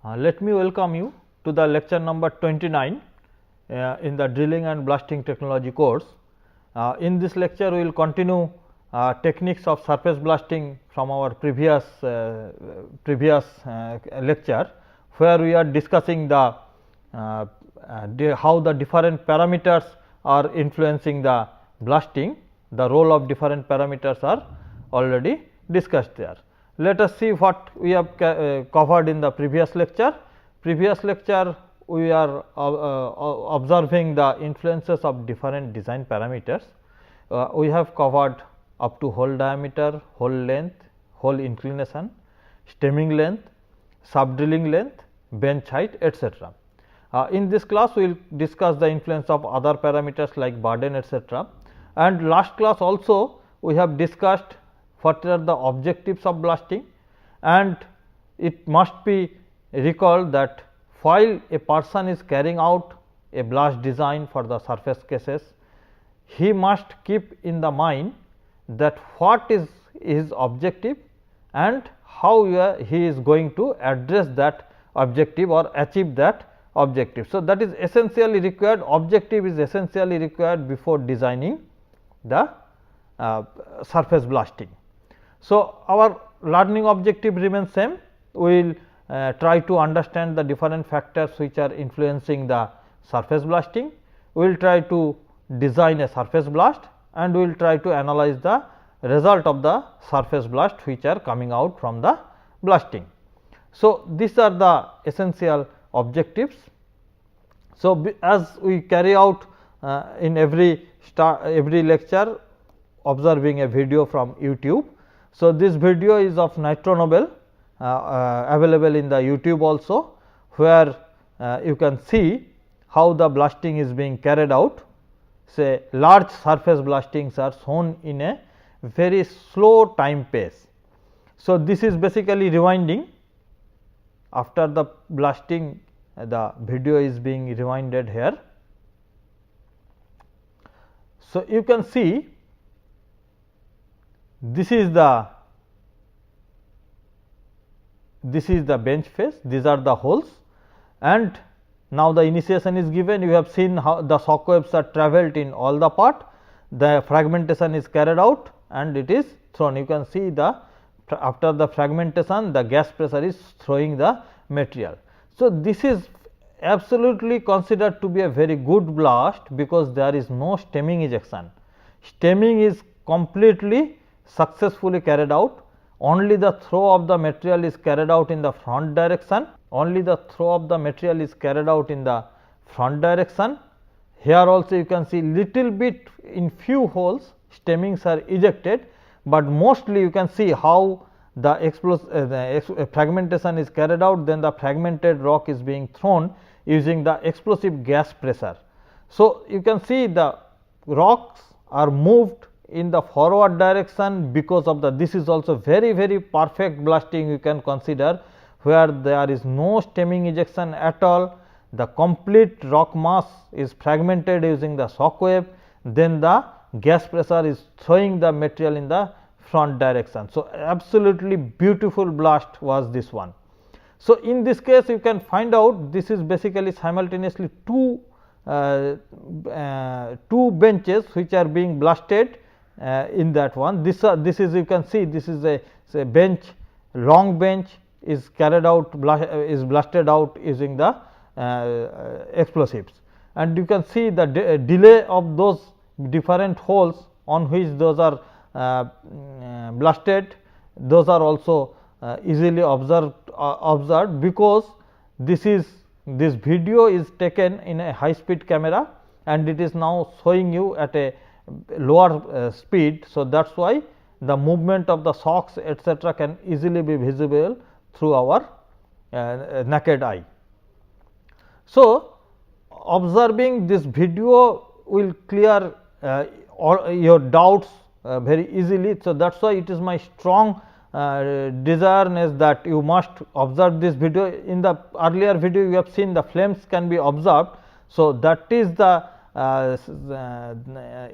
Let me welcome you to the lecture number 29 in the drilling and blasting technology course. In this lecture, we will continue techniques of surface blasting from our previous lecture, where we are discussing the how the different parameters are influencing the blasting. The role of different parameters are already discussed there. Let us see what we have covered in the previous lecture. Previous lecture we are observing the influences of different design parameters. We have covered up to hole diameter, hole length, hole inclination, stemming length, sub drilling length, bench height, etc. In this class we will discuss the influence of other parameters like burden, etc. And last class also we have discussed what are the objectives of blasting, and it must be recalled that while a person is carrying out a blast design for the surface cases, he must keep in the mind that what is his objective and how he is going to address that objective or achieve that objective. So, that is essentially required, objective is essentially required before designing the surface blasting. So, our learning objective remains same. We will try to understand the different factors which are influencing the surface blasting. We will try to design a surface blast, and we will try to analyze the result of the surface blast which are coming out from the blasting. So, these are the essential objectives. So, as we carry out in every lecture observing a video from YouTube. So, this video is of Nitro Nobel available in the YouTube also, where you can see how the blasting is being carried out. Say large surface blastings are shown in a very slow time pace. So, this is basically rewinding. After the blasting, the video is being rewinded here. So, you can see this is the bench face, these are the holes, and now the initiation is given. You have seen how the shock waves are travelled in all the part, the fragmentation is carried out and it is thrown. You can see the after the fragmentation, the gas pressure is throwing the material. So, this is absolutely considered to be a very good blast, because there is no stemming ejection. Stemming is completely successfully carried out. Only the throw of the material is carried out in the front direction. Only the throw of the material is carried out in the front direction. Here also you can see little bit in few holes stemmings are ejected, but mostly you can see how the fragmentation is carried out, then the fragmented rock is being thrown using the explosive gas pressure. So, you can see the rocks are moved in the forward direction because of the, this is also very perfect blasting you can consider, where there is no stemming ejection at all. The complete rock mass is fragmented using the shock wave, then the gas pressure is throwing the material in the front direction. So, absolutely beautiful blast was this one. So, in this case you can find out this is basically simultaneously two benches which are being blasted in that one. This is, you can see, this is a bench, long bench is carried out, is blasted out using the explosives, and you can see the delay of those different holes on which those are blasted. Those are also easily observed, because this video is taken in a high speed camera, and it is now showing you at a lower speed. So, that is why the movement of the shocks etc. can easily be visible through our naked eye. So, observing this video will clear all your doubts very easily. So, that is why it is my strong desire that you must observe this video. In the earlier video you have seen the flames can be observed. So, that is the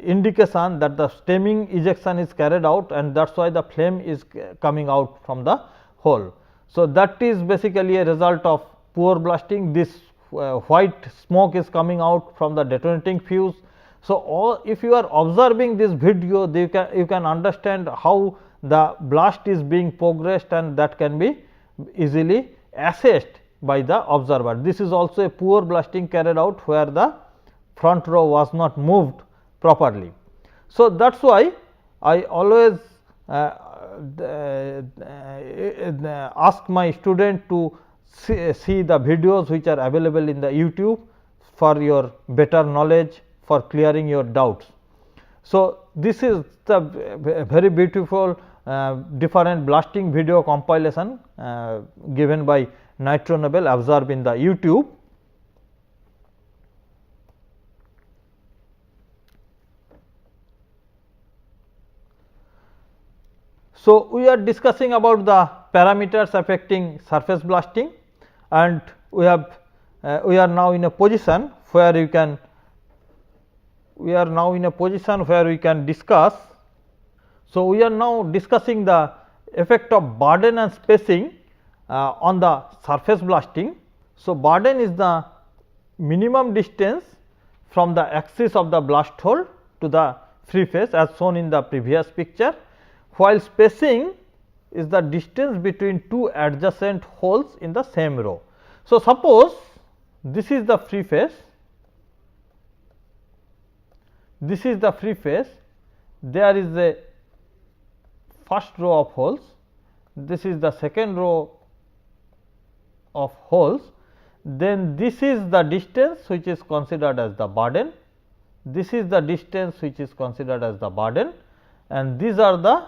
indication that the stemming ejection is carried out, and that is why the flame is coming out from the hole. So, that is basically a result of poor blasting, this white smoke is coming out from the detonating fuse. So, if you are observing this video, you can understand how the blast is being progressed, and that can be easily assessed by the observer. This is also a poor blasting carried out where the front row was not moved properly. So, that is why I always ask my student to see the videos which are available in the YouTube for your better knowledge, for clearing your doubts. So, this is the very beautiful different blasting video compilation given by Nitro Nobel, observed in the YouTube. So, we are discussing about the parameters affecting surface blasting, and we are now in a position where we can discuss. So, we are now discussing the effect of burden and spacing on the surface blasting. So, burden is the minimum distance from the axis of the blast hole to the free face, as shown in the previous picture, while spacing is the distance between two adjacent holes in the same row. So, suppose this is the free face, there is a first row of holes, this is the second row of holes, then this is the distance which is considered as the burden, this is the distance which is considered as the burden, and these are the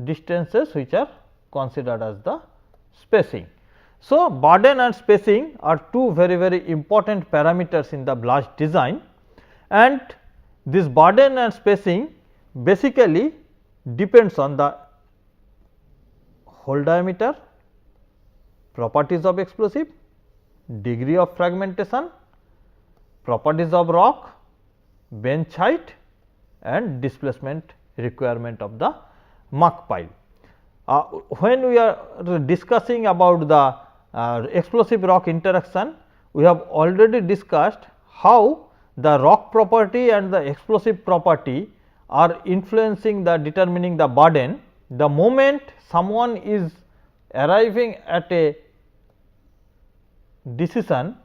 distances which are considered as the spacing. So, burden and spacing are two very important parameters in the blast design, and this burden and spacing basically depends on the hole diameter, properties of explosive, degree of fragmentation, properties of rock, bench height, and displacement requirement of the muck pile. When we are discussing about the explosive rock interaction, we have already discussed how the rock property and the explosive property are influencing the determining the burden. The moment someone is arriving at a decision,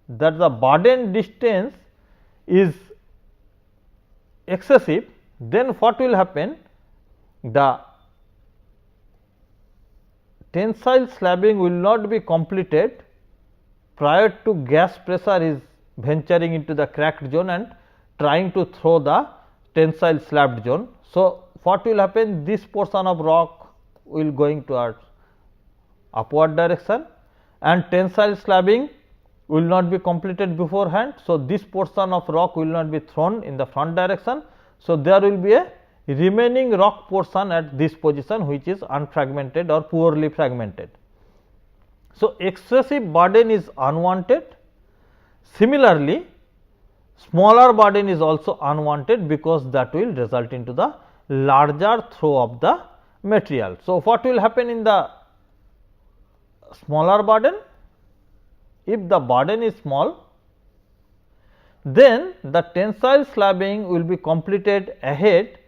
that the burden distance is excessive, then what will happen? The tensile slabbing will not be completed prior to gas pressure is venturing into the cracked zone and trying to throw the tensile slabbed zone. So, what will happen? This portion of rock will going towards upward direction, and tensile slabbing will not be completed beforehand. So, this portion of rock will not be thrown in the front direction. So, there will be a remaining rock portion at this position which is unfragmented or poorly fragmented. So, excessive burden is unwanted. Similarly, smaller burden is also unwanted, because that will result into the larger throw of the material. So, what will happen in the smaller burden? If the burden is small, then the tensile slabbing will be completed ahead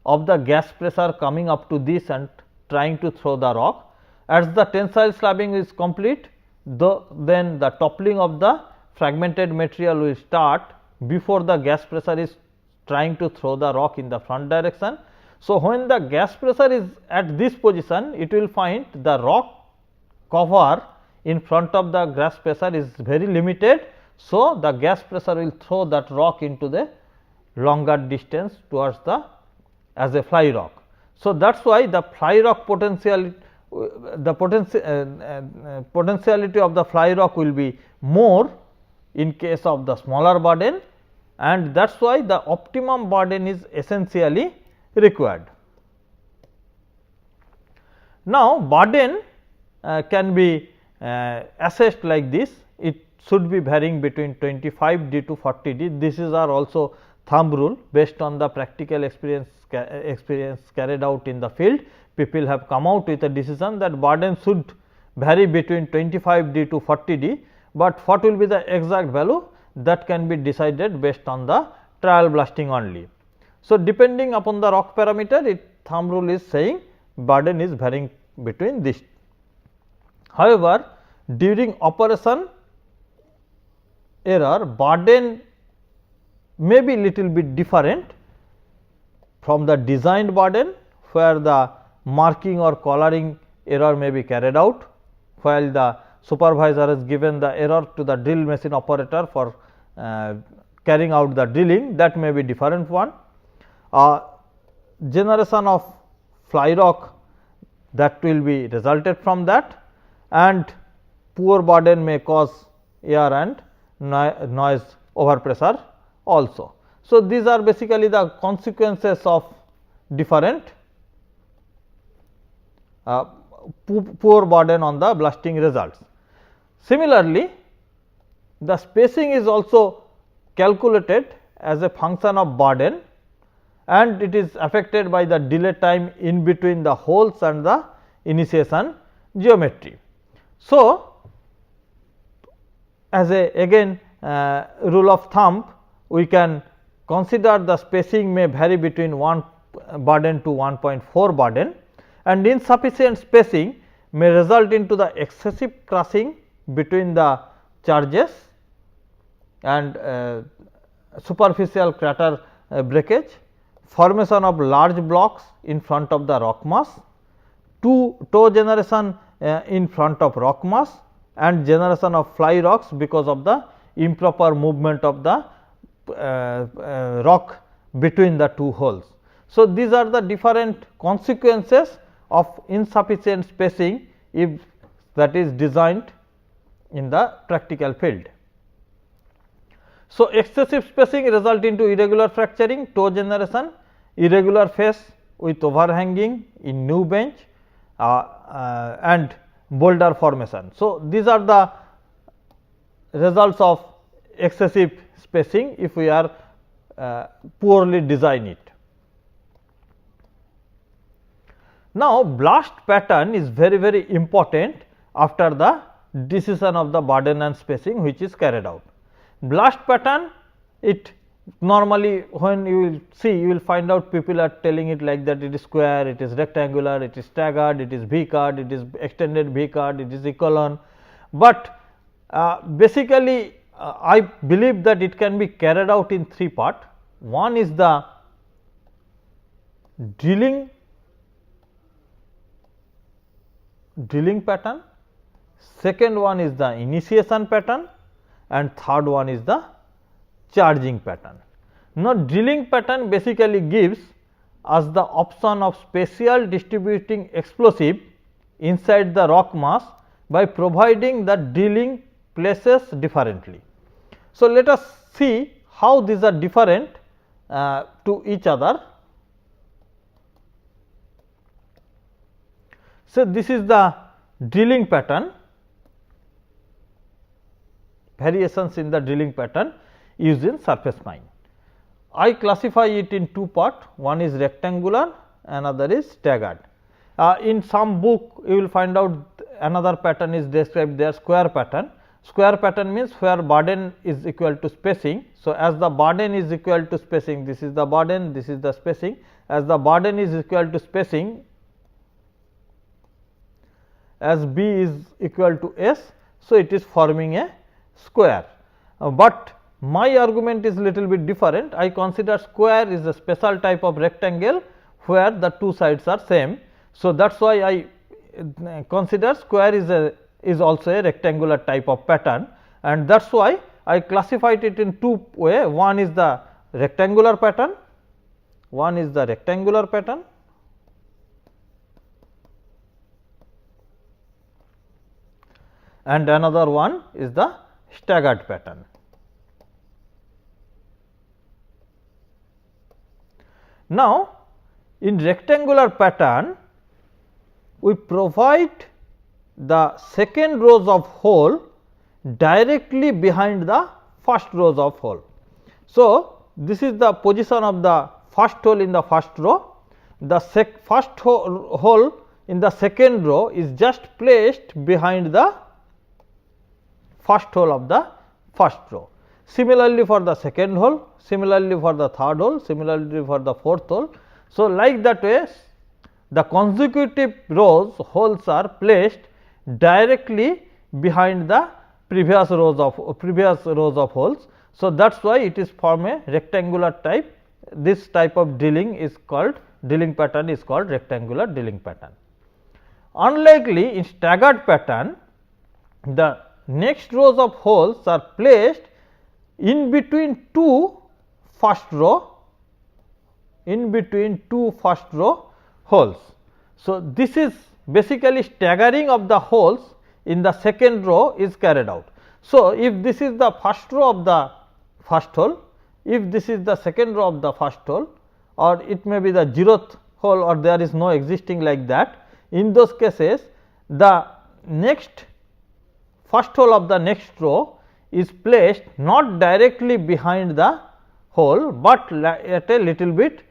of the gas pressure coming up to this and trying to throw the rock. As the tensile slabbing is complete, then the toppling of the fragmented material will start before the gas pressure is trying to throw the rock in the front direction. So, when the gas pressure is at this position, it will find the rock cover in front of the gas pressure is very limited. So, the gas pressure will throw that rock into the longer distance towards the as a fly rock. So, that is why the fly rock potentiality of the fly rock will be more in case of the smaller burden, and that is why the optimum burden is essentially required. Now, burden can be assessed like this. It should be varying between 25 d to 40 d. These are also thumb rule based on the practical experience carried out in the field. People have come out with a decision that burden should vary between 25 d to 40 d, but what will be the exact value, that can be decided based on the trial blasting only. So, depending upon the rock parameter, thumb rule is saying burden is varying between this. However, during operation error, burden may be little bit different from the designed burden, where the marking or coloring error may be carried out, while the supervisor has given the error to the drill machine operator for carrying out the drilling, that may be different one. Generation of fly rock, that will be resulted from that, and poor burden may cause air and noise overpressure also. So, these are basically the consequences of different poor burden on the blasting results. Similarly, the spacing is also calculated as a function of burden, and it is affected by the delay time in between the holes and the initiation geometry. So, as a again rule of thumb, we can consider the spacing may vary between 1 burden to 1.4 burden, and insufficient spacing may result into the excessive crushing between the charges and superficial crater breakage, formation of large blocks in front of the rock mass, toe generation in front of rock mass, and generation of fly rocks because of the improper movement of the rock between the two holes. So, these are the different consequences of insufficient spacing if that is designed in the practical field. So, excessive spacing result into irregular fracturing, toe generation, irregular face with overhanging in new bench and boulder formation. So, these are the results of excessive spacing if we are poorly design it. Now, blast pattern is very important after the decision of the burden and spacing which is carried out. Blast pattern, it normally when you will see, you will find out people are telling it like that, it is square, it is rectangular, it is staggered, it is V curve, it is extended V curve, it is echelon, but basically I believe that it can be carried out in 3 parts. One is the drilling pattern, second one is the initiation pattern, and third one is the charging pattern. Now, drilling pattern basically gives us the option of spatial distributing explosive inside the rock mass by providing the drilling places differently. So, let us see how these are different to each other. So, this is the drilling pattern, variations in the drilling pattern used in surface mine. I classify it in 2 parts, one is rectangular, another is staggered. In some book you will find out another pattern is described there, square pattern. Square pattern means where burden is equal to spacing. So, as the burden is equal to spacing, this is the burden, this is the spacing, as the burden is equal to spacing, as B is equal to S. So, it is forming a square, but my argument is little bit different. I consider square is a special type of rectangle where the two sides are same. So, that is why I consider square is also a rectangular type of pattern, and that is why I classified it in 2 ways. One is the rectangular pattern, and another one is the staggered pattern. Now, in rectangular pattern, we provide the second rows of hole directly behind the first rows of hole. So, this is the position of the first hole in the first row. The first hole in the second row is just placed behind the first hole of the first row. Similarly, for the second hole, similarly for the third hole, similarly for the fourth hole. So, like that way the consecutive holes are placed directly behind the previous rows of holes. So, that is why it is form a rectangular type. This type of drilling pattern is called rectangular drilling pattern. Unlikely in staggered pattern, the next rows of holes are placed in between two first row holes. So, this is basically staggering of the holes in the second row is carried out. So, if this is the first row of the first hole, if this is the second row of the first hole, or it may be the 0th hole, or there is no existing like that, in those cases the next first hole of the next row is placed not directly behind the hole, but at a little bit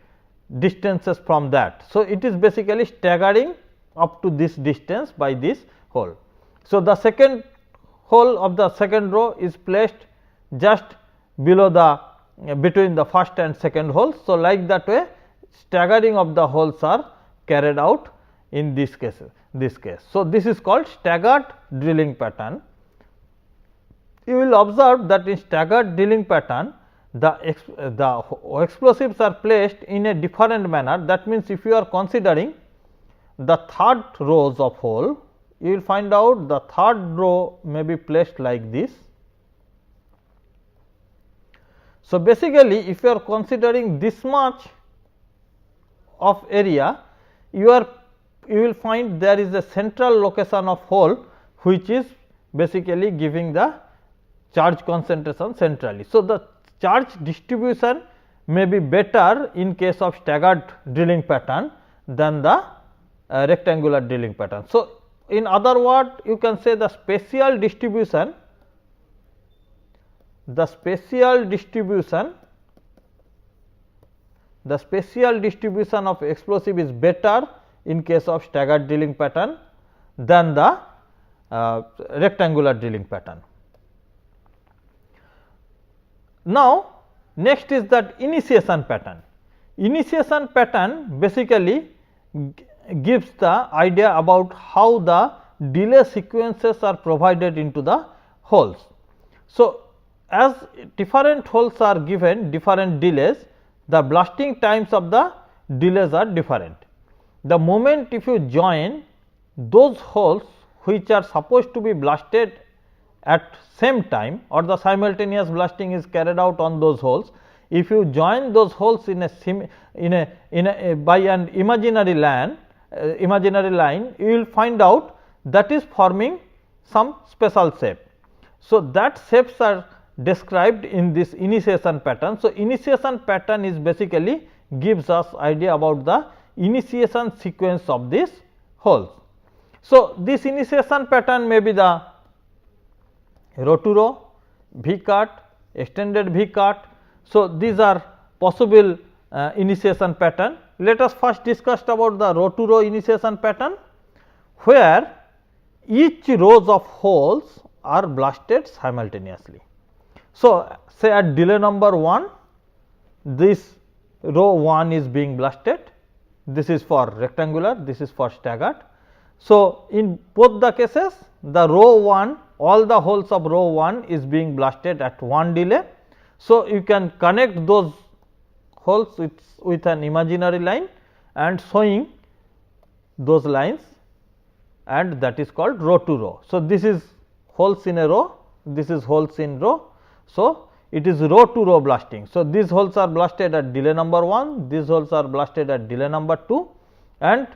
distances from that. So, it is basically staggering up to this distance by this hole. So, the second hole of the second row is placed just below the between the first and second holes. So, like that way staggering of the holes are carried out in this case. So, this is called staggered drilling pattern. You will observe that in staggered drilling pattern the explosives are placed in a different manner. That means, if you are considering the third rows of hole, you will find out the third row may be placed like this. So, basically if you are considering this much of area, you will find there is a central location of hole which is basically giving the charge concentration centrally. So, the charge distribution may be better in case of staggered drilling pattern than the rectangular drilling pattern. So, in other words, you can say the spatial distribution of explosive is better in case of staggered drilling pattern than the rectangular drilling pattern. Now, next is that initiation pattern. Initiation pattern basically gives the idea about how the delay sequences are provided into the holes. So, as different holes are given different delays, the blasting times of the delays are different. The moment if you join those holes which are supposed to be blasted at same time, or the simultaneous blasting is carried out on those holes, if you join those holes in a by an imaginary line, you will find out that is forming some special shape. So, that shapes are described in this initiation pattern. So, initiation pattern is basically gives us idea about the initiation sequence of these holes. So, this initiation pattern may be the row to row, V cut, extended V cut. So, these are possible initiation pattern. Let us first discuss about the row to row initiation pattern, where each rows of holes are blasted simultaneously. So, say at delay number 1, this row 1 is being blasted, this is for rectangular, this is for staggered. So, in both the cases, the row 1, all the holes of row 1 is being blasted at one delay. So, you can connect those holes with an imaginary line and showing those lines, and that is called row to row. So, this is holes in a row, this is holes in row. So, it is row to row blasting. So, these holes are blasted at delay number 1, these holes are blasted at delay number 2, and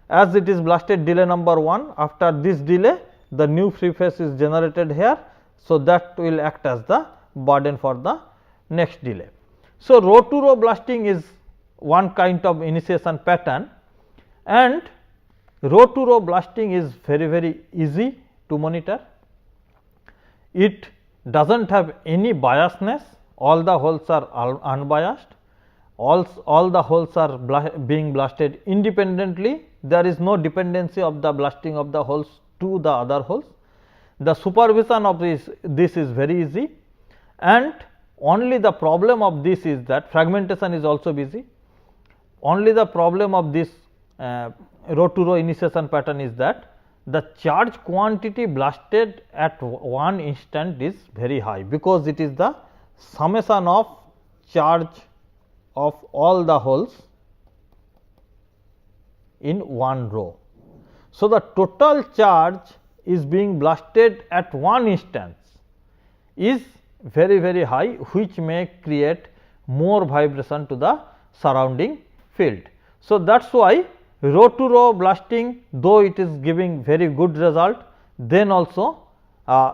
as it is blasted delay number 1, after this delay the new free phase is generated here. So, that will act as the burden for the next delay. So, row to row blasting is one kind of initiation pattern, and row to row blasting is very easy to monitor. It does not have any biasness all the holes are unbiased, all the holes are being blasted independently, there is no dependency of the blasting of the holes to the other holes. The supervision of this is very easy, and only the problem of this is that fragmentation is also busy. Only the problem of this row to row initiation pattern is that the charge quantity blasted at one instant is very high, because it is the summation of charge of all the holes in one row. So, the total charge is being blasted at one instance is very high, which may create more vibration to the surrounding field. So, that is why row to row blasting, though it is giving very good result, then also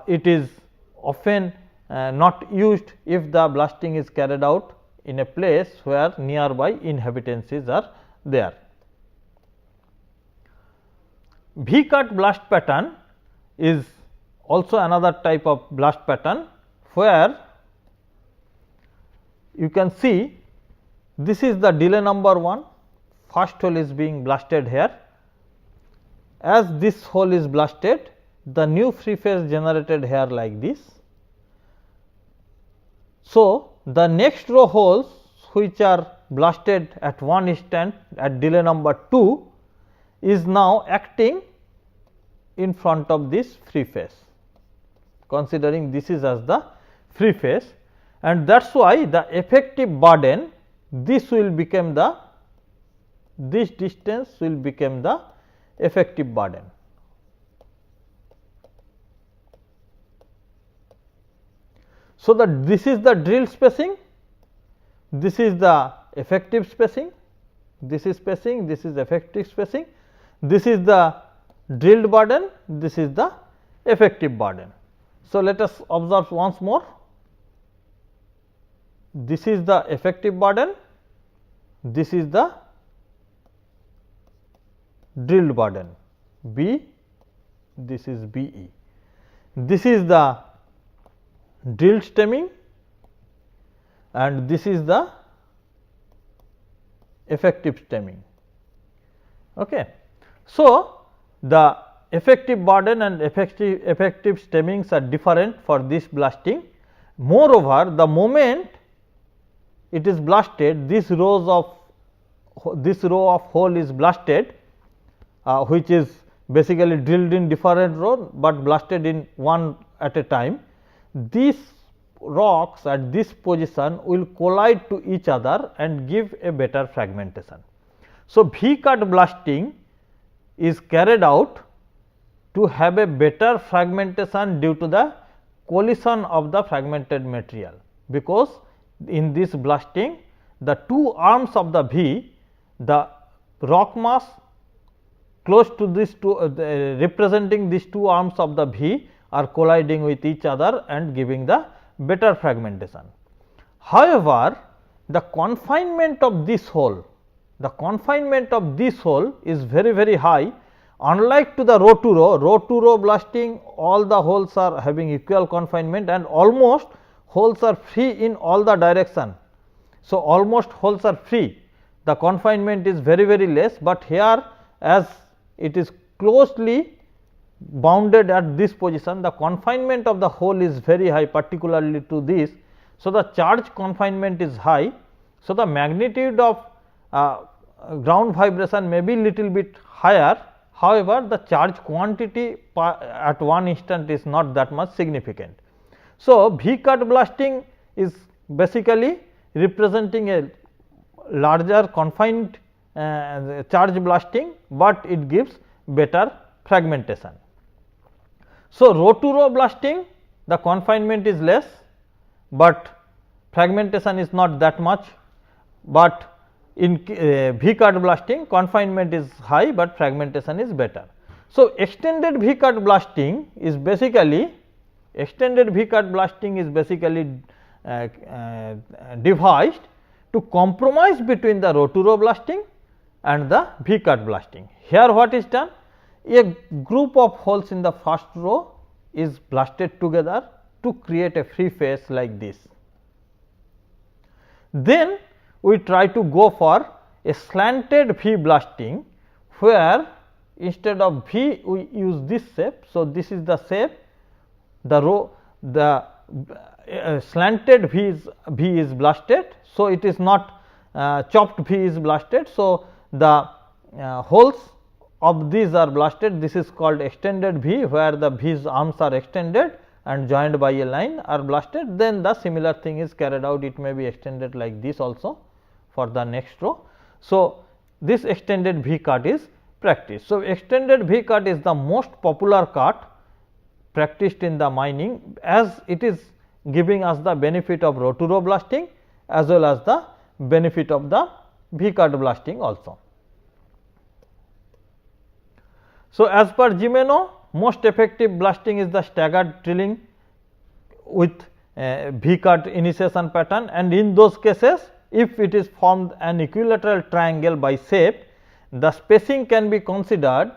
it is often not used if the blasting is carried out in a place where nearby inhabitances are there. V cut blast pattern is also another type of blast pattern, where you can see this is the delay number 1, first hole is being blasted here. As this hole is blasted, the new free phase generated here like this. So, the next row holes which are blasted at one instant at delay number 2 is now acting in front of this free phase, considering this is as the free phase, and that is why the effective burden, this will become the, this distance will become the effective burden. So, that this is the drilled spacing, this is the effective spacing, this is spacing, this is effective spacing, this is the drilled burden, this is the effective burden. So, let us observe once more, this is the effective burden, this is the drilled burden B, this is B E, this is the drilled stemming and this is the effective stemming. Okay. So, the effective burden and effective stemmings are different for this blasting. Moreover, the moment it is blasted, this row of hole is blasted, which is basically drilled in different row, but blasted in one at a time. These rocks at this position will collide to each other and give a better fragmentation. So, V cut blasting is carried out to have a better fragmentation due to the collision of the fragmented material, because in this blasting the two arms of the V, the rock mass close to this two representing these two arms of the V are colliding with each other and giving the better fragmentation. However, the confinement of this hole, is very high, unlike to the row to row blasting, all the holes are having equal confinement and almost holes are free in all the direction. So, almost holes are free, the confinement is very less, but here as it is closely bounded at this position, the confinement of the hole is very high, particularly to this. So, the charge confinement is high. So, the magnitude of ground vibration may be little bit higher. However, the charge quantity at one instant is not that much significant. So, V cut blasting is basically representing a larger confined charge blasting, but it gives better fragmentation. So, row to row blasting, the confinement is less, but fragmentation is not that much, but in V cut blasting confinement is high, but fragmentation is better. So, extended V cut blasting is basically devised to compromise between the row to row blasting and the V cut blasting. Here what is done? A group of holes in the first row is blasted together to create a free phase like this. Then we try to go for a slanted V blasting, where instead of V we use this shape. So, this is the shape, the slanted V is blasted. So, it is not chopped V is blasted. So, the holes of these are blasted. This is called extended V, where the V's arms are extended and joined by a line are blasted. Then the similar thing is carried out, it may be extended like this also for the next row. So, this extended V cut is practiced. So, extended V cut is the most popular cut practiced in the mining, as it is giving us the benefit of row to row blasting as well as the benefit of the V cut blasting also. So, as per Gimeno, most effective blasting is the staggered drilling with V cut initiation pattern, and in those cases if it is formed an equilateral triangle by shape, the spacing can be considered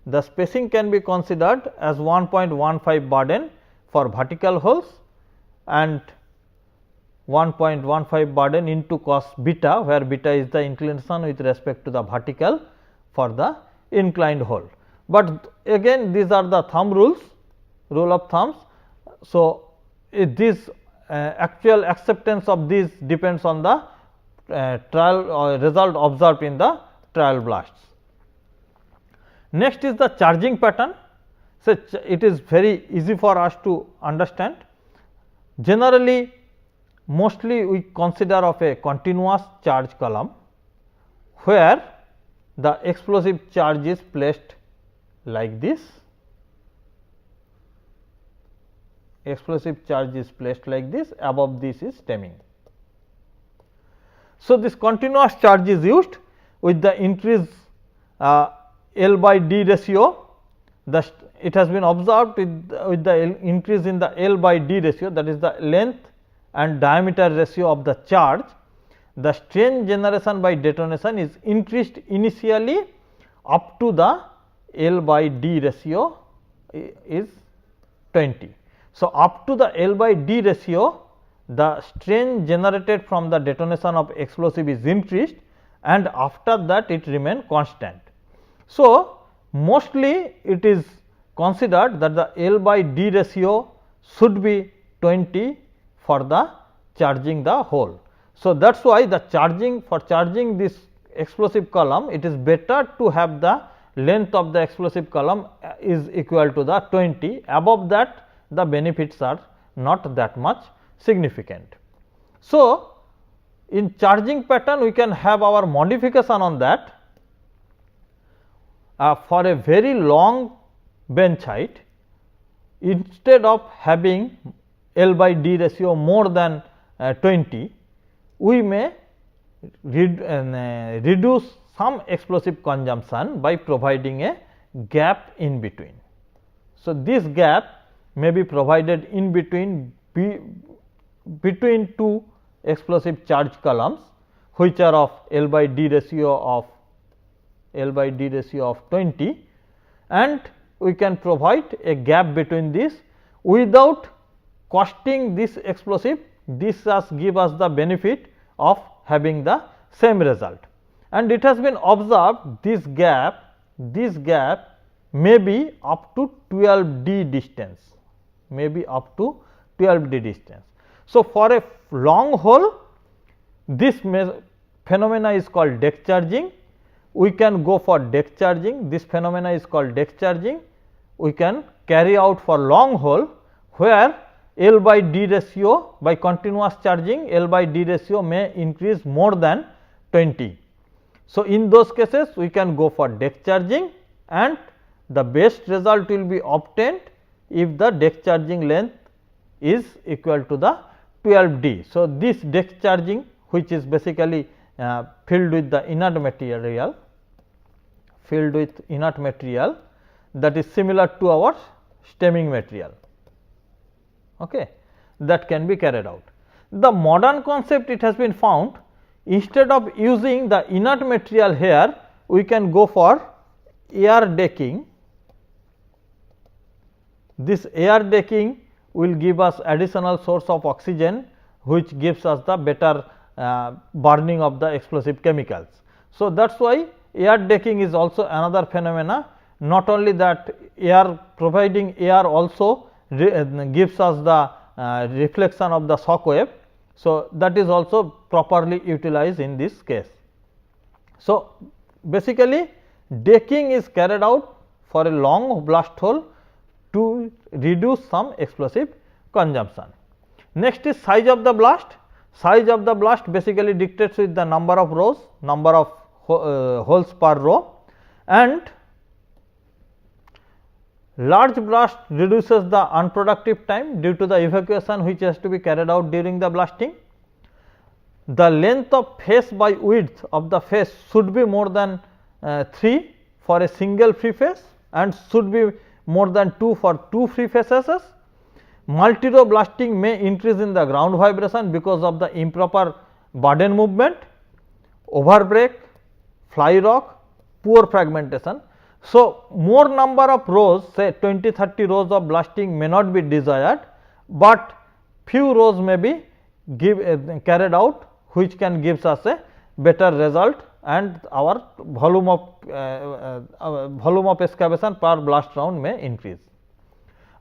as 1.15 Barden for vertical holes and 1.15 Barden into cos beta, where beta is the inclination with respect to the vertical for the inclined hole. But again these are the thumb rules, rule of thumbs. So, this actual acceptance of these depends on the trial or result observed in the trial blasts. Next is the charging pattern. So, it is very easy for us to understand. Generally, mostly we consider of a continuous charge column, where the explosive charge is placed like this. Explosive charge is placed like this, above this is stemming. So, this continuous charge is used with the increase L by D ratio. It has been observed with the increase in the L by D ratio, that is the length and diameter ratio of the charge, the strain generation by detonation is increased initially up to the L by D ratio is 20. So, up to the L by D ratio, the strain generated from the detonation of explosive is increased, and after that it remain constant. So, mostly it is considered that the L by D ratio should be 20 for the charging the hole. So, that is why the charging this explosive column, it is better to have the length of the explosive column is equal to the 20. Above that the benefits are not that much significant. So, in charging pattern we can have our modification on that. For a very long bench height, instead of having L by D ratio more than 20, we may reduce some explosive consumption by providing a gap in between. So, this gap may be provided in between two explosive charge columns, which are of L by D ratio of 20, and we can provide a gap between this without costing this explosive. This give us the benefit of having the same result, and it has been observed this gap may be up to 12 D distance, So, for a long hole, this phenomena is called deck charging. We can go for deck charging, this phenomena is called deck charging. We can carry out for long hole, where L by D ratio by continuous charging, L by D ratio may increase more than 20. So, in those cases we can go for deck charging, and the best result will be obtained if the deck charging length is equal to the 12 D. So, this deck charging, which is basically filled with the inert material, that is similar to our stemming material, that can be carried out. The modern concept, it has been found, instead of using the inert material here, we can go for air decking. This air decking will give us additional source of oxygen, which gives us the better burning of the explosive chemicals. So, that is why air decking is also another phenomena, not only that air providing air also gives us the reflection of the shock wave. So, that is also properly utilized in this case. So, basically decking is carried out for a long blast hole to reduce some explosive consumption. Next is size of the blast. Size of the blast basically dictates with the number of rows, number of holes per row, and large blast reduces the unproductive time due to the evacuation which has to be carried out during the blasting. The length of face by width of the face should be more than 3 for a single free face and should be more than 2 for 2 free faces. Multi-row blasting may increase in the ground vibration because of the improper burden movement, overbreak, fly rock, poor fragmentation. So, more number of rows, say 20-30 rows of blasting may not be desired, but few rows may be carried out, which can gives us a better result and our volume of excavation per blast round may increase.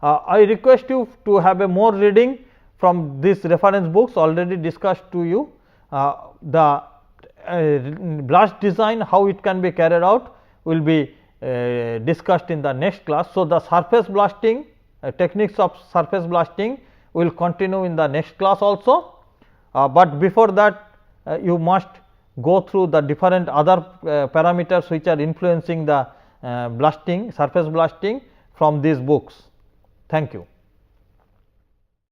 I request you to have a more reading from these reference books already discussed to you. The blast design, how it can be carried out, will be discussed in the next class. So, the surface blasting techniques of surface blasting will continue in the next class also, but before that you must go through the different other parameters which are influencing the blasting, surface blasting from these books. Thank you.